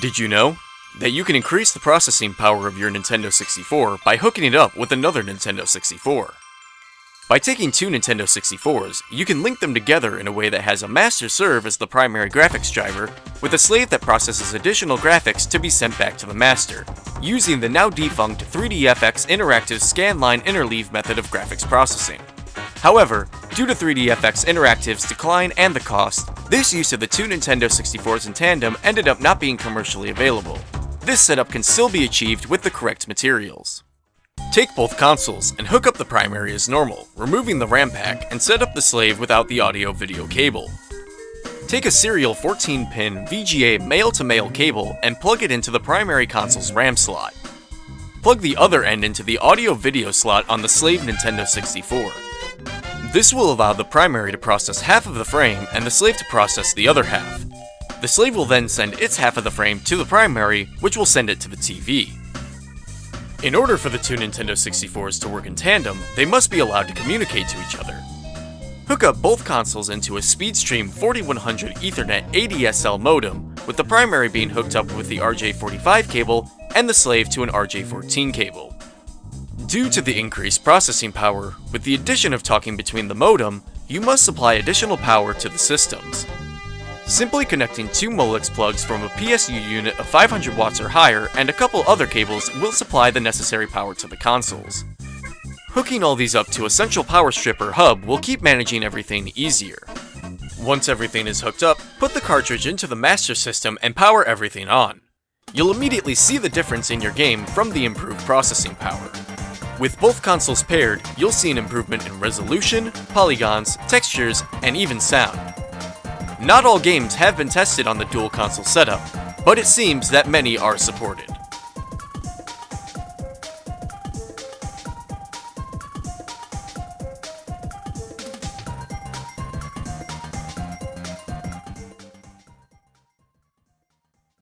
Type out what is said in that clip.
Did you know that you can increase the processing power of your Nintendo 64 by hooking it up with another Nintendo 64? By taking two Nintendo 64s, you can link them together in a way that has a master serve as the primary graphics driver, with a slave that processes additional graphics to be sent back to the master, using the now defunct 3DFX Interactive Scanline Interleave method of graphics processing. However, due to 3DFX Interactive's decline and the cost, this use of the two Nintendo 64s in tandem ended up not being commercially available. This setup can still be achieved with the correct materials. Take both consoles and hook up the primary as normal, removing the RAM pack, and set up the slave without the audio-video cable. Take a serial 14-pin VGA male-to-male cable and plug it into the primary console's RAM slot. Plug the other end into the audio-video slot on the slave Nintendo 64. This will allow the primary to process half of the frame and the slave to process the other half. The slave will then send its half of the frame to the primary, which will send it to the TV. In order for the two Nintendo 64s to work in tandem, they must be allowed to communicate to each other. Hook up both consoles into a Speedstream 4100 Ethernet ADSL modem, with the primary being hooked up with the RJ45 cable and the slave to an RJ14 cable. Due to the increased processing power, with the addition of talking between the modem, you must supply additional power to the systems. Simply connecting two Molex plugs from a PSU unit of 500 watts or higher and a couple other cables will supply the necessary power to the consoles. Hooking all these up to a central power strip or hub will keep managing everything easier. Once everything is hooked up, put the cartridge into the master system and power everything on. You'll immediately see the difference in your game from the improved processing power. With both consoles paired, you'll see an improvement in resolution, polygons, textures, and even sound. Not all games have been tested on the dual console setup, but it seems that many are supported.